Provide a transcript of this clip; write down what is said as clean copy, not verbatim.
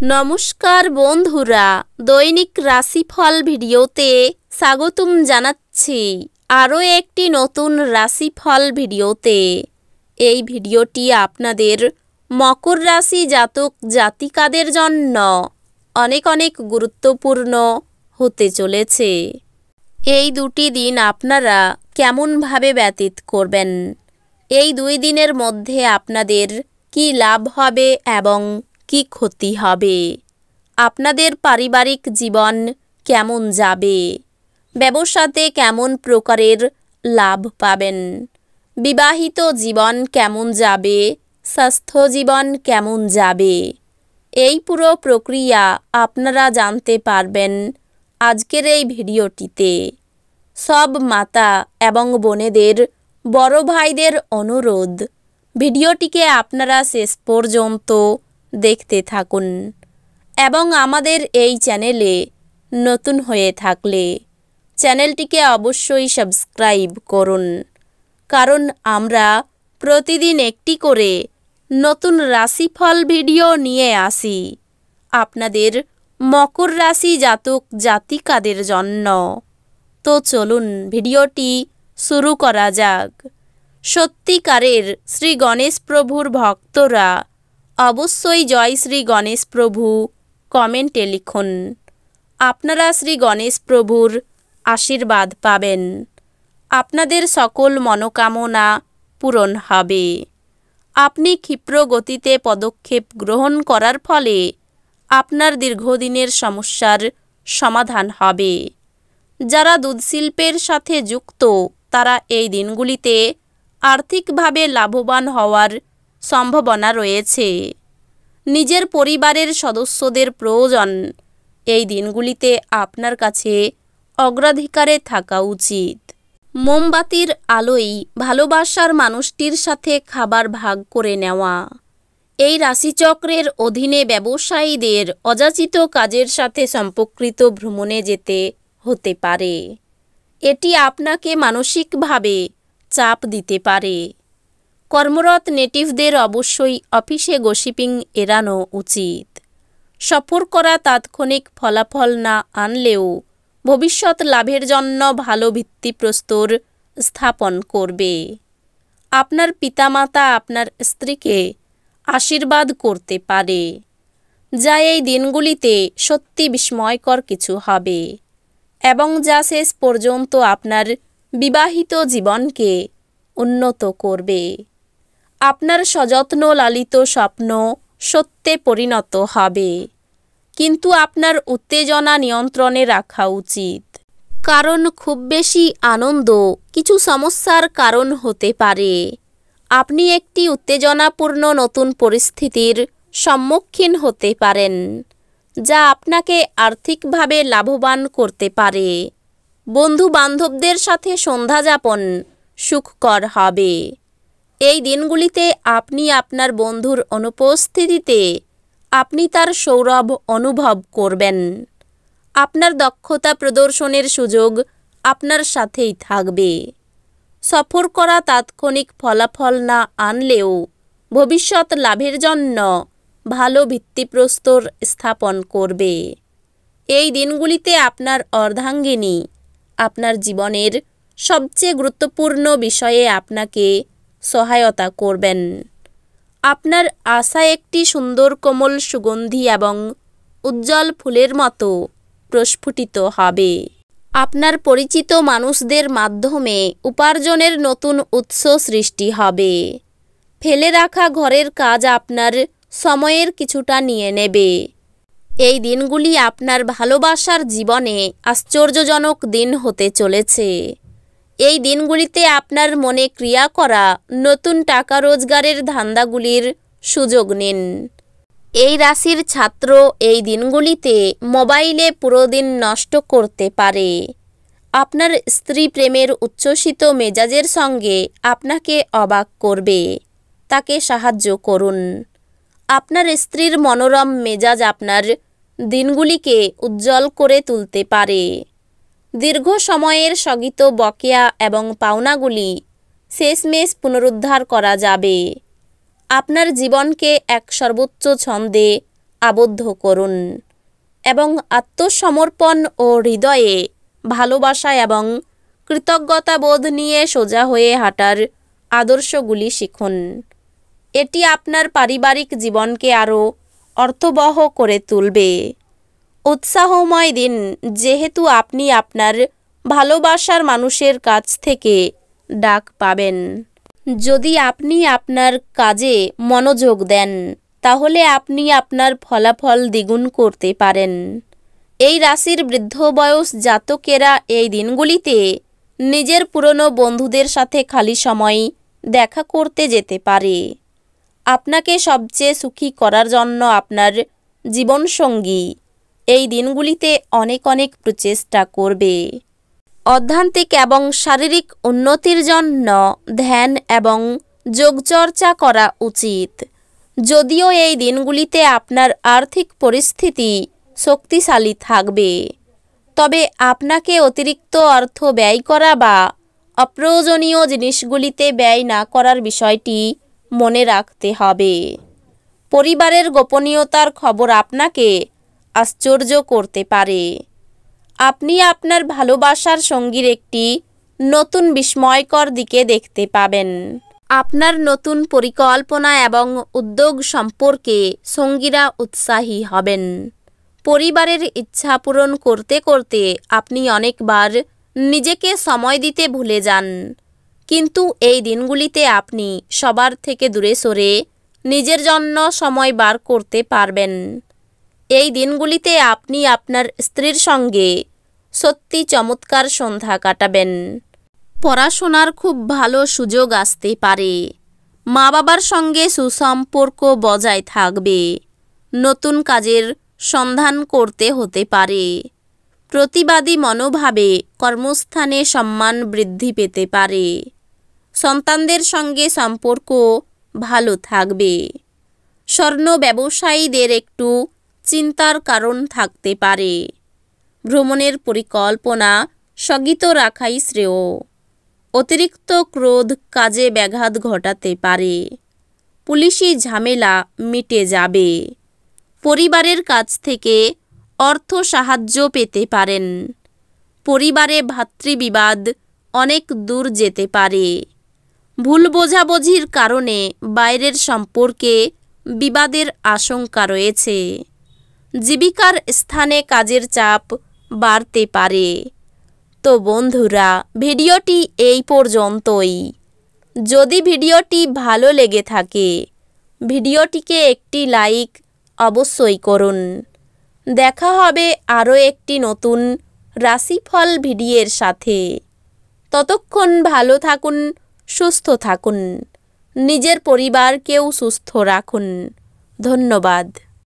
নমস্কার বন্ধুরা, দৈনিক রাশিফল ভিডিওতে স্বাগতম জানাচ্ছি আরও একটি নতুন রাশিফল ভিডিওতে। এই ভিডিওটি আপনাদের মকর রাশি জাতক জাতিকাদের জন্য অনেক অনেক গুরুত্বপূর্ণ হতে চলেছে। এই দুটি দিন আপনারা কেমনভাবে ব্যতীত করবেন, এই 2 দিনের মধ্যে আপনাদের কি লাভ হবে এবং কি ক্ষতি হবে, আপনাদের পারিবারিক জীবন কেমন যাবে, ব্যবসাতে কেমন প্রকারের লাভ পাবেন, বিবাহিত জীবন কেমন যাবে, স্বাস্থ্য জীবন কেমন যাবে, এই পুরো প্রক্রিয়া আপনারা জানতে পারবেন আজকের এই ভিডিওটিতে। সব মাতা এবং বোনেদের, বড় ভাইদের অনুরোধ, ভিডিওটিকে আপনারা শেষ পর্যন্ত দেখতে থাকুন এবং আমাদের এই চ্যানেলে নতুন হয়ে থাকলে চ্যানেলটিকে অবশ্যই সাবস্ক্রাইব করুন, কারণ আমরা প্রতিদিন একটি করে নতুন রাশিফল ভিডিও নিয়ে আসি আপনাদের মকর রাশি জাতক জাতিকাদের জন্য। তো চলুন ভিডিওটি শুরু করা যাক। সত্যিকারের শ্রী গণেশ প্রভুর ভক্তরা অবশ্যই জয় শ্রী গণেশ প্রভু কমেন্টে লিখুন। আপনারা শ্রী গণেশ প্রভুর আশীর্বাদ পাবেন, আপনাদের সকল মনোকামনা পূরণ হবে। আপনি ক্ষিপ্র গতিতে পদক্ষেপ গ্রহণ করার ফলে আপনার দীর্ঘদিনের সমস্যার সমাধান হবে। যারা দুধ শিল্পের সাথে যুক্ত তারা এই দিনগুলিতে আর্থিকভাবে লাভবান হওয়ার সম্ভাবনা রয়েছে। নিজের পরিবারের সদস্যদের প্রয়োজন এই দিনগুলিতে আপনার কাছে অগ্রাধিকারে থাকা উচিত। মোমবাতির আলোয় ভালোবাসার মানুষটির সাথে খাবার ভাগ করে নেওয়া। এই রাশিচক্রের অধীনে ব্যবসায়ীদের অযাচিত কাজের সাথে সম্পর্কিত ভ্রমণে যেতে হতে পারে। এটি আপনাকে মানসিকভাবে চাপ দিতে পারে। কর্মরত নেটিভদের অবশ্যই অফিসে গসিপিং এড়ানো উচিত। সফর করা তাৎক্ষণিক ফলাফল না আনলেও ভবিষ্যৎ লাভের জন্য ভালো ভিত্তিপ্রস্তর স্থাপন করবে। আপনার পিতামাতা আপনার স্ত্রীকে আশীর্বাদ করতে পারে, যা এই দিনগুলিতে সত্যি বিস্ময়কর কিছু হবে এবং যা শেষ পর্যন্ত আপনার বিবাহিত জীবনকে উন্নত করবে। আপনার সযত্ন লালিত স্বপ্ন সত্যে পরিণত হবে, কিন্তু আপনার উত্তেজনা নিয়ন্ত্রণে রাখা উচিত, কারণ খুব বেশি আনন্দ কিছু সমস্যার কারণ হতে পারে। আপনি একটি উত্তেজনাপূর্ণ নতুন পরিস্থিতির সম্মুখীন হতে পারেন, যা আপনাকে আর্থিকভাবে লাভবান করতে পারে। বন্ধু বান্ধবদের সাথে সন্ধ্যাযাপন সুখকর হবে। এই দিনগুলিতে আপনি আপনার বন্ধুর অনুপস্থিতিতে আপনি তার সৌরভ অনুভব করবেন। আপনার দক্ষতা প্রদর্শনের সুযোগ আপনার সাথেই থাকবে। সফর করা তাৎক্ষণিক ফলাফল না আনলেও ভবিষ্যৎ লাভের জন্য ভালো ভিত্তিপ্রস্তর স্থাপন করবে। এই দিনগুলিতে আপনার অর্ধাঙ্গিনী আপনার জীবনের সবচেয়ে গুরুত্বপূর্ণ বিষয়ে আপনাকে সহায়তা করবেন। আপনার আশা একটি সুন্দর কোমল সুগন্ধি এবং উজ্জ্বল ফুলের মতো প্রস্ফুটিত হবে। আপনার পরিচিত মানুষদের মাধ্যমে উপার্জনের নতুন উৎস সৃষ্টি হবে। ফেলে রাখা ঘরের কাজ আপনার সময়ের কিছুটা নিয়ে নেবে। এই দিনগুলি আপনার ভালোবাসার জীবনে আশ্চর্যজনক দিন হতে চলেছে। এই দিনগুলিতে আপনার মনে ক্রিয়া করা নতুন টাকা রোজগারের ধান্দাগুলির সুযোগ নিন। এই রাশির ছাত্র এই দিনগুলিতে মোবাইলে পুরো দিন নষ্ট করতে পারে। আপনার স্ত্রী প্রেমের উচ্ছ্বসিত মেজাজের সঙ্গে আপনাকে অবাক করবে, তাকে সাহায্য করুন। আপনার স্ত্রীর মনোরম মেজাজ আপনার দিনগুলিকে উজ্জ্বল করে তুলতে পারে। দীর্ঘ সময়ের স্থগিত বকেয়া এবং পাওনাগুলি শেষমেশ পুনরুদ্ধার করা যাবে। আপনার জীবনকে এক সর্বোচ্চ ছন্দে আবদ্ধ করুন এবং আত্মসমর্পণ ও হৃদয়ে ভালোবাসা এবং কৃতজ্ঞতাবোধ নিয়ে সোজা হয়ে হাঁটার আদর্শগুলি শিখুন। এটি আপনার পারিবারিক জীবনকে আরও অর্থবহ করে তুলবে। উৎসাহময় দিন, যেহেতু আপনি আপনার ভালোবাসার মানুষের কাছ থেকে ডাক পাবেন। যদি আপনি আপনার কাজে মনোযোগ দেন, তাহলে আপনি আপনার ফলাফল দ্বিগুণ করতে পারেন। এই রাশির বৃদ্ধ বয়স জাতকেরা এই দিনগুলিতে নিজের পুরনো বন্ধুদের সাথে খালি সময় দেখা করতে যেতে পারে। আপনাকে সবচেয়ে সুখী করার জন্য আপনার জীবনসঙ্গী এই দিনগুলিতে অনেক অনেক প্রচেষ্টা করবে। আধ্যাত্মিক এবং শারীরিক উন্নতির জন্য ধ্যান এবং যোগচর্চা করা উচিত। যদিও এই দিনগুলিতে আপনার আর্থিক পরিস্থিতি শক্তিশালী থাকবে, তবে আপনাকে অতিরিক্ত অর্থ ব্যয় করা বা অপ্রয়োজনীয় জিনিসগুলিতে ব্যয় না করার বিষয়টি মনে রাখতে হবে। পরিবারের গোপনীয়তার খবর আপনাকে আশ্চর্য করতে পারে। আপনি আপনার ভালোবাসার সঙ্গীর একটি নতুন বিস্ময়কর দিকে দেখতে পাবেন। আপনার নতুন পরিকল্পনা এবং উদ্যোগ সম্পর্কে সঙ্গীরা উৎসাহী হবেন। পরিবারের ইচ্ছা পূরণ করতে করতে আপনি অনেকবার নিজেকে সময় দিতে ভুলে যান, কিন্তু এই দিনগুলিতে আপনি সবার থেকে দূরে সরে নিজের জন্য সময় বার করতে পারবেন। এই দিনগুলিতে আপনি আপনার স্ত্রীর সঙ্গে সত্যি চমৎকার সন্ধ্যা কাটাবেন। পড়াশোনার খুব ভালো সুযোগ আসতে পারে। মা বাবার সঙ্গে সুসম্পর্ক বজায় থাকবে। নতুন কাজের সন্ধান করতে হতে পারে। প্রতিবাদী মনোভাবে কর্মস্থানে সম্মান বৃদ্ধি পেতে পারে। সন্তানদের সঙ্গে সম্পর্ক ভালো থাকবে। স্বর্ণ ব্যবসায়ীদের একটু চিন্তার কারণ থাকতে পারে। ভ্রমণের পরিকল্পনা স্থগিত রাখাই শ্রেয়। অতিরিক্ত ক্রোধ কাজে ব্যাঘাত ঘটাতে পারে। পুলিশি ঝামেলা মিটে যাবে। পরিবারের কাছ থেকে অর্থ সাহায্য পেতে পারেন। পরিবারে ভাতৃবিবাদ অনেক দূর যেতে পারে। ভুল বোঝাবুঝির কারণে বাইরের সম্পর্কে বিবাদের আশঙ্কা রয়েছে। জীবিকার স্থানে কাজের চাপ বাড়তে পারে। তো বন্ধুরা, ভিডিওটি এই পর্যন্তই। যদি ভিডিওটি ভালো লেগে থাকে, ভিডিওটিকে একটি লাইক অবশ্যই করুন। দেখা হবে আরও একটি নতুন রাশিফল ভিডিওর সাথে। ততক্ষণ ভালো থাকুন, সুস্থ থাকুন, নিজের পরিবারকেও সুস্থ রাখুন। ধন্যবাদ।